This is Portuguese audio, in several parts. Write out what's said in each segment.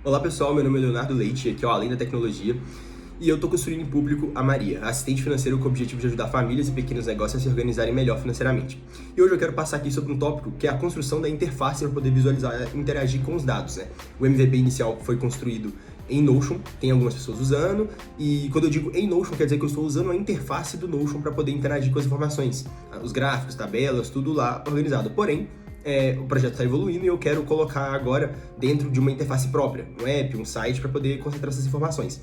Olá pessoal, meu nome é Leonardo Leite, aqui é o Além da Tecnologia, e eu estou construindo em público a Maria, assistente financeiro com o objetivo de ajudar famílias e pequenos negócios a se organizarem melhor financeiramente. E hoje eu quero passar aqui sobre um tópico que é a construção da interface para poder visualizar e interagir com os dados, né? O MVP inicial foi construído em Notion, tem algumas pessoas usando, e quando eu digo em Notion, quer dizer que eu estou usando a interface do Notion para poder interagir com as informações, os gráficos, tabelas, tudo lá organizado. Porém, o projeto está evoluindo e eu quero colocar agora dentro de uma interface própria, um app, um site, para poder concentrar essas informações.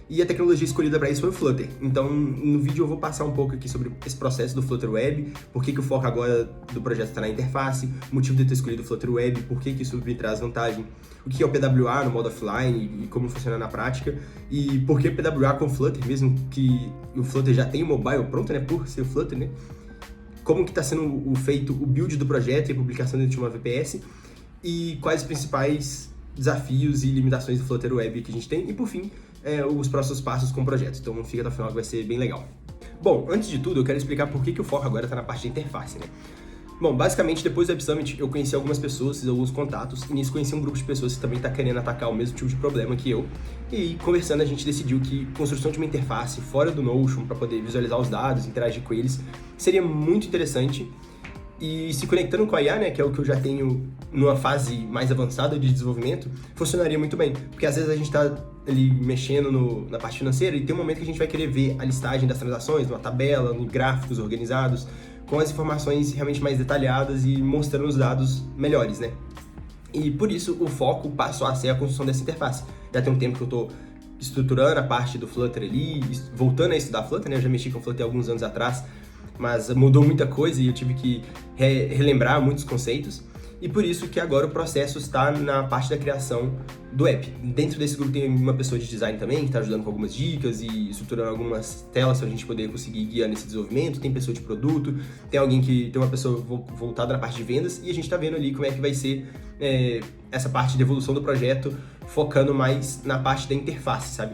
E a tecnologia escolhida para isso foi o Flutter. Então, no vídeo eu vou passar um pouco aqui sobre esse processo do Flutter Web, por que o foco agora do projeto está na interface, o motivo de eu ter escolhido o Flutter Web, por que isso me traz vantagem, o que é o PWA no modo offline e como funciona na prática, e por que PWA com Flutter, mesmo que o Flutter já tem o mobile pronto, né, por ser o Flutter, né? Como que está sendo feito o build do projeto e a publicação dentro de uma VPS, e quais os principais desafios e limitações do Flutter Web que a gente tem, e por fim, os próximos passos com o projeto. Então fica até o final que vai ser bem legal. Bom, antes de tudo, eu quero explicar por que o foco agora está na parte da interface, né? Bom, basicamente, depois do Web Summit, eu conheci algumas pessoas, fiz alguns contatos, e nisso conheci um grupo de pessoas que também está querendo atacar o mesmo tipo de problema que eu. E conversando, a gente decidiu que construção de uma interface fora do Notion, para poder visualizar os dados, interagir com eles, seria muito interessante. E se conectando com a IA, né, que é o que eu já tenho numa fase mais avançada de desenvolvimento, funcionaria muito bem. Porque às vezes a gente está ali mexendo na parte financeira e tem um momento que a gente vai querer ver a listagem das transações, numa tabela, em gráficos organizados, com as informações realmente mais detalhadas e mostrando os dados melhores, né? E por isso o foco passou a ser a construção dessa interface. Já tem um tempo que eu estou estruturando a parte do Flutter ali, voltando a estudar Flutter, né? Eu já mexi com Flutter alguns anos atrás, mas mudou muita coisa e eu tive que relembrar muitos conceitos. E por isso que agora o processo está na parte da criação do app. Dentro desse grupo tem uma pessoa de design também, que está ajudando com algumas dicas e estruturando algumas telas para a gente poder conseguir guiar nesse desenvolvimento. Tem pessoa de produto, tem uma pessoa voltada na parte de vendas, e a gente está vendo ali como é que vai ser essa parte de evolução do projeto, focando mais na parte da interface, sabe?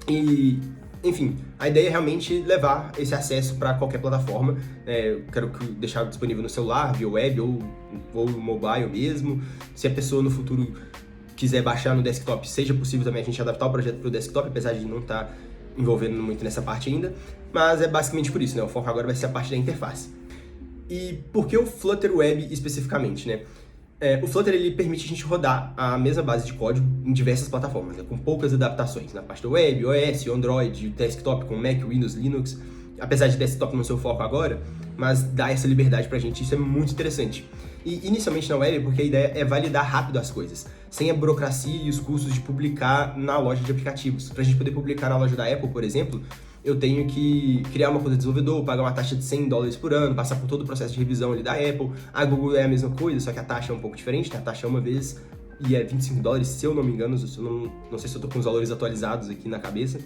E enfim, a ideia é realmente levar esse acesso para qualquer plataforma. Eu quero deixar disponível no celular, via web ou mobile mesmo. Se a pessoa no futuro quiser baixar no desktop, seja possível também a gente adaptar o projeto para o desktop, apesar de não estar envolvendo muito nessa parte ainda. Mas é basicamente por isso, né? O foco agora vai ser a parte da interface. E por que o Flutter Web especificamente, né? O Flutter ele permite a gente rodar a mesma base de código em diversas plataformas, né, com poucas adaptações, na parte do web, iOS, Android, desktop com Mac, Windows, Linux, apesar de desktop não ser o foco agora, mas dá essa liberdade pra gente, isso é muito interessante. E inicialmente na web, porque a ideia é validar rápido as coisas, sem a burocracia e os custos de publicar na loja de aplicativos. Pra gente poder publicar na loja da Apple, por exemplo, eu tenho que criar uma conta de desenvolvedor, pagar uma taxa de $100 por ano, passar por todo o processo de revisão ali da Apple. A Google é a mesma coisa, só que a taxa é um pouco diferente, né? A taxa é uma vez e é $25, se eu não me engano, não sei se eu tô com os valores atualizados aqui na cabeça.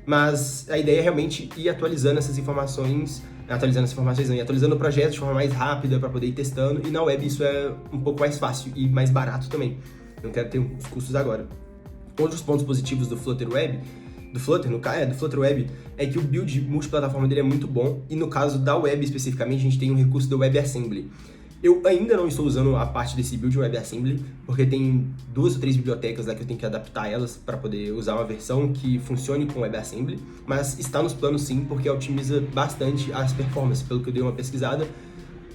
Mas a ideia é realmente ir atualizando essas informações, atualizando o projeto de forma mais rápida para poder ir testando, e na web isso é um pouco mais fácil e mais barato também. Eu não quero ter os custos agora. Outros pontos positivos do Flutter Web, do Flutter Web, é que o build multiplataforma dele é muito bom, e no caso da web especificamente, a gente tem um recurso do WebAssembly. Eu ainda não estou usando a parte desse build WebAssembly, porque tem 2 ou 3 bibliotecas lá que eu tenho que adaptar elas para poder usar uma versão que funcione com WebAssembly, mas está nos planos sim, porque otimiza bastante as performances, pelo que eu dei uma pesquisada.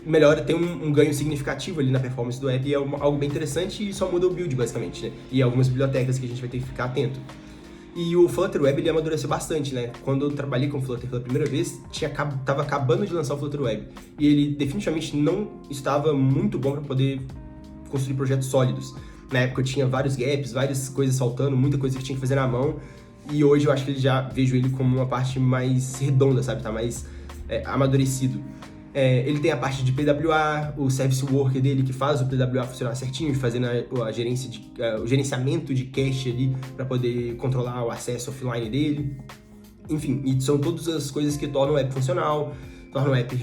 Melhora, tem um ganho significativo ali na performance do app, e é algo bem interessante, e só muda o build basicamente, né? E algumas bibliotecas que a gente vai ter que ficar atento. E o Flutter Web ele amadureceu bastante, né? Quando eu trabalhei com o Flutter pela primeira vez, tava acabando de lançar o Flutter Web. E ele definitivamente não estava muito bom para poder construir projetos sólidos. Na época eu tinha vários gaps, várias coisas faltando, muita coisa que tinha que fazer na mão. E hoje eu acho que vejo ele como uma parte mais redonda, sabe? Tá mais amadurecido. Ele tem a parte de PWA, o Service Worker dele que faz o PWA funcionar certinho, fazendo o gerenciamento de cache ali para poder controlar o acesso offline dele. Enfim, e são todas as coisas que tornam o app funcional, tornam o app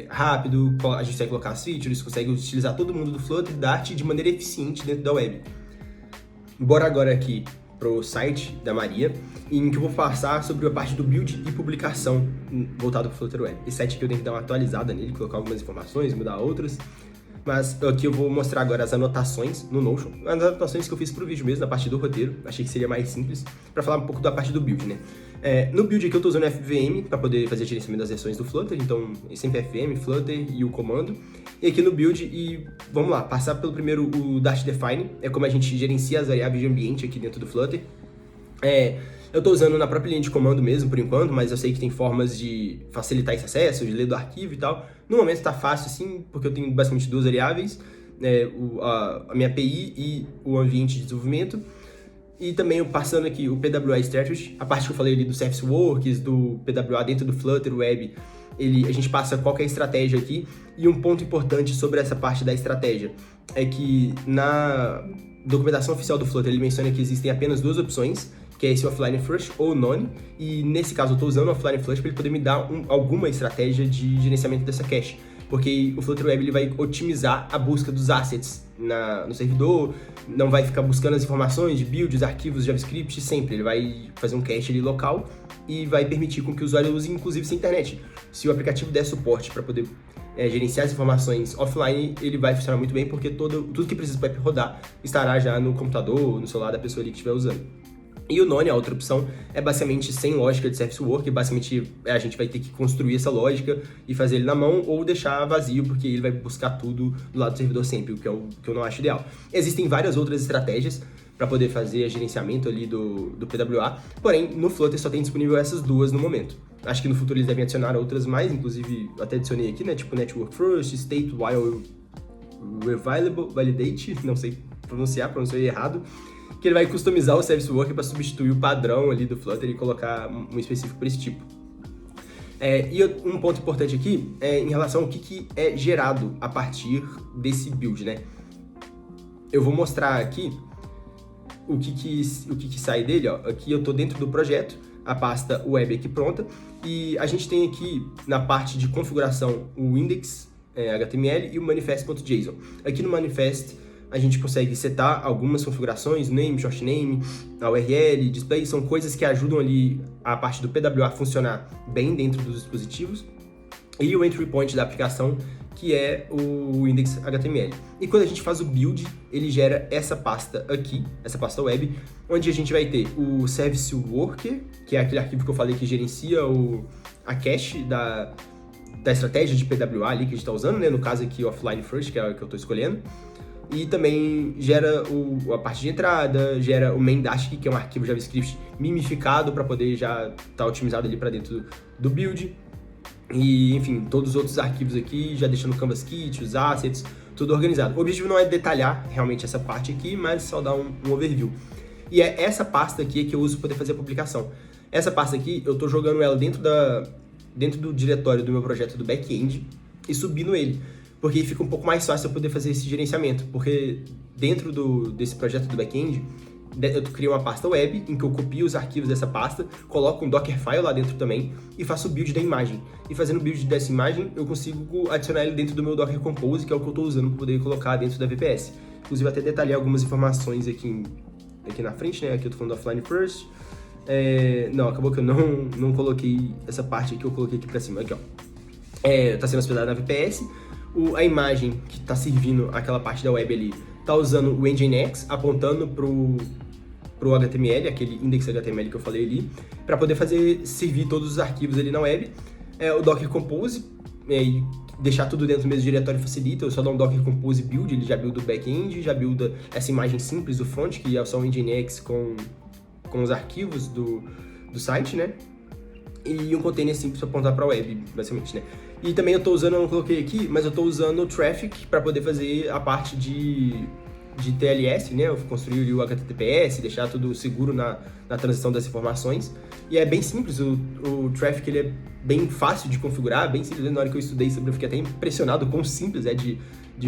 rápido, a gente consegue colocar as features, consegue utilizar todo mundo do Flutter e Dart de maneira eficiente dentro da web. Bora agora aqui pro site da Maria, em que eu vou passar sobre a parte do build e publicação voltado para o Flutter Web. Esse site aqui eu tenho que dar uma atualizada nele, colocar algumas informações, mudar outras. Mas aqui eu vou mostrar agora as anotações no Notion, as anotações que eu fiz pro vídeo mesmo, na parte do roteiro, achei que seria mais simples, para falar um pouco da parte do build, né? No build aqui eu tô usando FVM para poder fazer gerenciamento das versões do Flutter, então sempre FVM, Flutter e o comando. E aqui no build, e vamos lá, passar pelo primeiro o Dash Define, é como a gente gerencia as variáveis de ambiente aqui dentro do Flutter. Eu estou usando na própria linha de comando mesmo, por enquanto, mas eu sei que tem formas de facilitar esse acesso, de ler do arquivo e tal. No momento está fácil, sim, porque eu tenho basicamente duas variáveis, a minha API e o ambiente de desenvolvimento. E também eu passando aqui o PWA Strategy, a parte que eu falei ali do Service Works, do PWA dentro do Flutter Web, a gente passa qual que é a estratégia aqui. E um ponto importante sobre essa parte da estratégia é que na documentação oficial do Flutter ele menciona que existem apenas duas opções, que é esse offline first ou none, e nesse caso eu estou usando o offline first para ele poder me dar alguma estratégia de gerenciamento dessa cache, porque o Flutter Web ele vai otimizar a busca dos assets no servidor, não vai ficar buscando as informações de builds, arquivos, JavaScript sempre, ele vai fazer um cache ali local e vai permitir com que o usuário use inclusive sem internet. Se o aplicativo der suporte para poder gerenciar as informações offline, ele vai funcionar muito bem, porque tudo que precisa para rodar estará já no computador, no celular da pessoa ali que estiver usando. E o none, a outra opção, é basicamente sem lógica de service work, basicamente a gente vai ter que construir essa lógica e fazer ele na mão ou deixar vazio, porque ele vai buscar tudo do lado do servidor sempre, o que eu não acho ideal. Existem várias outras estratégias para poder fazer gerenciamento ali do PWA, porém no Flutter só tem disponível essas duas no momento. Acho que no futuro eles devem adicionar outras mais, inclusive até adicionei aqui, né, tipo Network First, State While Reviable, Validate, não sei pronunciei errado, que ele vai customizar o Service Worker para substituir o padrão ali do Flutter e colocar um específico para esse tipo. E um ponto importante aqui é em relação ao que é gerado a partir desse build, né? Eu vou mostrar aqui o que sai dele, ó. Aqui eu estou dentro do projeto, a pasta web aqui pronta, e a gente tem aqui na parte de configuração o index HTML e o manifest.json. Aqui no manifest a gente consegue setar algumas configurações, name, short name, a URL, display, são coisas que ajudam ali a parte do PWA a funcionar bem dentro dos dispositivos. E o entry point da aplicação, que é o index HTML. E quando a gente faz o build, ele gera essa pasta aqui, essa pasta web, onde a gente vai ter o Service Worker, que é aquele arquivo que eu falei que gerencia a cache da estratégia de PWA ali que a gente está usando, né? No caso aqui, offline first, que é o que eu estou escolhendo. E também gera a parte de entrada, gera o main dash, que é um arquivo JavaScript mimificado para poder já estar otimizado ali para dentro do build. E, enfim, todos os outros arquivos aqui, já deixando o Canvas Kit, os assets, tudo organizado. O objetivo não é detalhar realmente essa parte aqui, mas só dar um overview. E é essa pasta aqui que eu uso para poder fazer a publicação. Essa pasta aqui, eu estou jogando ela dentro do diretório do meu projeto do back-end e subindo ele. Porque fica um pouco mais fácil eu poder fazer esse gerenciamento, porque dentro desse projeto do back-end, eu crio uma pasta web em que eu copio os arquivos dessa pasta, coloco um Dockerfile lá dentro também e faço o build da imagem. E fazendo o build dessa imagem, eu consigo adicionar ele dentro do meu Docker Compose, que é o que eu estou usando para poder colocar dentro da VPS. Inclusive, até detalhei algumas informações aqui na frente, né? Aqui eu estou falando do offline first. Não, acabou que eu não coloquei essa parte aqui, eu coloquei aqui para cima. Aqui, ó. Tá sendo hospedado na VPS. A imagem que está servindo aquela parte da web ali está usando o Nginx, apontando pro HTML, aquele index HTML que eu falei ali, para poder servir todos os arquivos ali na web. O Docker Compose, e deixar tudo dentro do mesmo diretório facilita, eu só dou um Docker Compose build, ele já builda o back-end, já builda essa imagem simples do front, que é só o Nginx com os arquivos do site, né? E um container simples para apontar para a web, basicamente, né? E também eu não coloquei aqui, mas eu estou usando o Traffic para poder fazer a parte de TLS, né? Eu construí o HTTPS, deixar tudo seguro na transição das informações. E é bem simples, o Traffic ele é bem fácil de configurar, bem simples. Na hora que eu estudei sobre, eu fiquei até impressionado com quão simples é de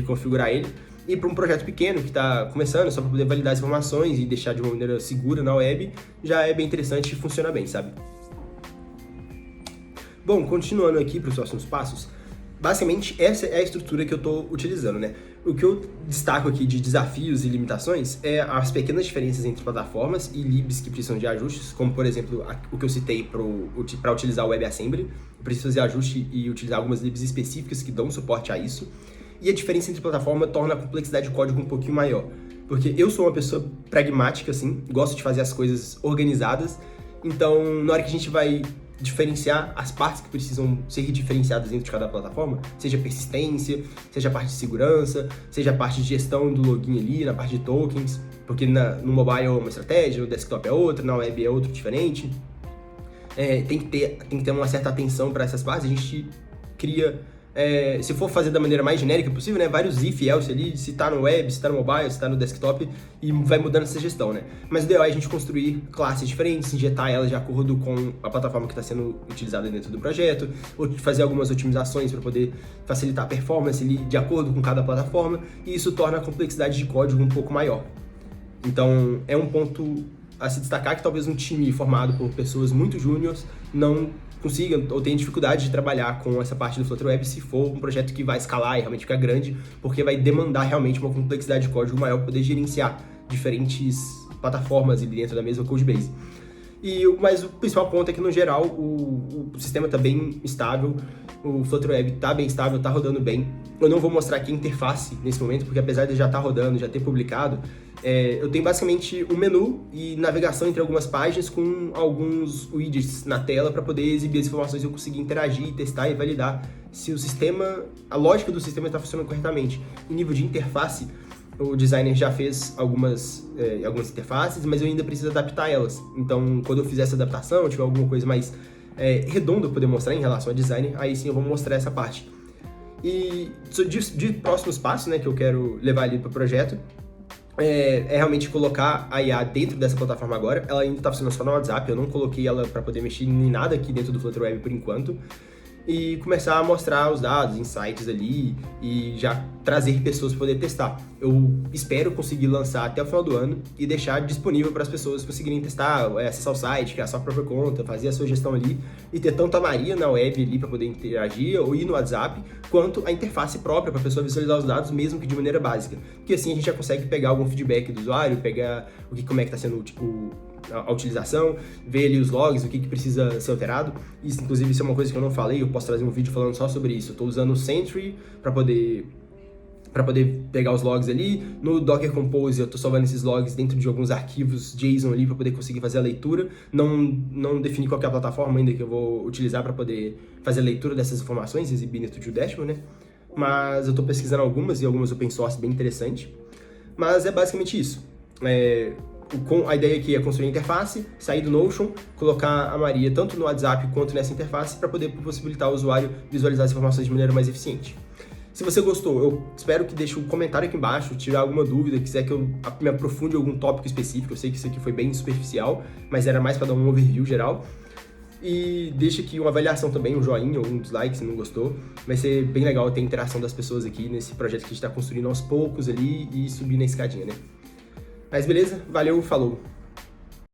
configurar ele. E para um projeto pequeno que está começando, só para poder validar as informações e deixar de uma maneira segura na web, já é bem interessante e funciona bem, sabe? Bom, continuando aqui para os próximos passos, basicamente essa é a estrutura que eu estou utilizando, né? O que eu destaco aqui de desafios e limitações é as pequenas diferenças entre plataformas e libs que precisam de ajustes, como por exemplo o que eu citei para utilizar o WebAssembly. Eu preciso fazer ajuste e utilizar algumas libs específicas que dão suporte a isso. e a diferença entre plataforma torna a complexidade de código um pouquinho maior. Porque eu sou uma pessoa pragmática, assim, gosto de fazer as coisas organizadas, então na hora que a gente vai diferenciar as partes que precisam ser diferenciadas dentro de cada plataforma, seja persistência, seja a parte de segurança, seja a parte de gestão do login ali, na parte de tokens, porque no mobile é uma estratégia, no desktop é outra, na web é outro diferente. Tem que ter uma certa atenção para essas partes. A gente cria, se for fazer da maneira mais genérica possível, né, vários if e else ali, se tá no web, se tá no mobile, se tá no desktop, e vai mudando essa gestão, né? Mas o ideal é a gente construir classes diferentes, injetar elas de acordo com a plataforma que está sendo utilizada dentro do projeto, ou fazer algumas otimizações para poder facilitar a performance ali de acordo com cada plataforma, e isso torna a complexidade de código um pouco maior. Então, é um ponto a se destacar que talvez um time formado por pessoas muito júniores não consiga ou tenha dificuldade de trabalhar com essa parte do Flutter Web se for um projeto que vai escalar e realmente ficar grande, porque vai demandar realmente uma complexidade de código maior para poder gerenciar diferentes plataformas dentro da mesma codebase. Mas o principal ponto é que, no geral, o sistema está bem estável, o Flutter Web está bem estável, está rodando bem. Eu não vou mostrar aqui a interface nesse momento, porque apesar de já estar rodando, já ter publicado, eu tenho basicamente um menu e navegação entre algumas páginas com alguns widgets na tela para poder exibir as informações e eu conseguir interagir, testar e validar se o sistema, a lógica do sistema está funcionando corretamente. Em nível de interface, o designer já fez algumas interfaces, mas eu ainda preciso adaptar elas. Então, quando eu fizer essa adaptação, tiver alguma coisa mais redonda eu poder mostrar em relação ao designer, aí sim eu vou mostrar essa parte. E de próximos passos, né, que eu quero levar ali para o projeto, é realmente colocar a IA dentro dessa plataforma agora. Ela ainda está funcionando só no WhatsApp, eu não coloquei ela para poder mexer em nada aqui dentro do Flutter Web por enquanto. E começar a mostrar os dados, insights ali e já trazer pessoas para poder testar. Eu espero conseguir lançar até o final do ano e deixar disponível para as pessoas conseguirem testar, acessar o site, criar sua própria conta, fazer a sua gestão ali e ter tanto a Maria na web ali para poder interagir ou ir no WhatsApp, quanto a interface própria para a pessoa visualizar os dados, mesmo que de maneira básica. Porque assim a gente já consegue pegar algum feedback do usuário, pegar como é que está sendo a utilização, ver ali os logs, o que precisa ser alterado. Isso, inclusive, isso é uma coisa que eu não falei, eu posso trazer um vídeo falando só sobre isso. Eu estou usando o Sentry para poder pegar os logs ali. No Docker Compose eu estou salvando esses logs dentro de alguns arquivos JSON ali para poder conseguir fazer a leitura. Não defini qual que é a plataforma ainda que eu vou utilizar para poder fazer a leitura dessas informações e exibir dentro de dashboard, né? Mas eu estou pesquisando algumas e algumas open source bem interessante. Mas é basicamente isso. A ideia aqui é construir a interface, sair do Notion, colocar a Maria tanto no WhatsApp quanto nessa interface para poder possibilitar o usuário visualizar as informações de maneira mais eficiente. Se você gostou, eu espero que deixe um comentário aqui embaixo, tiver alguma dúvida, quiser que eu me aprofunde em algum tópico específico. Eu sei que isso aqui foi bem superficial, mas era mais para dar um overview geral. E deixa aqui uma avaliação também, um joinha ou um dislike se não gostou. Vai ser bem legal ter a interação das pessoas aqui nesse projeto que a gente está construindo aos poucos ali e subir na escadinha, né? Mas beleza, valeu, falou!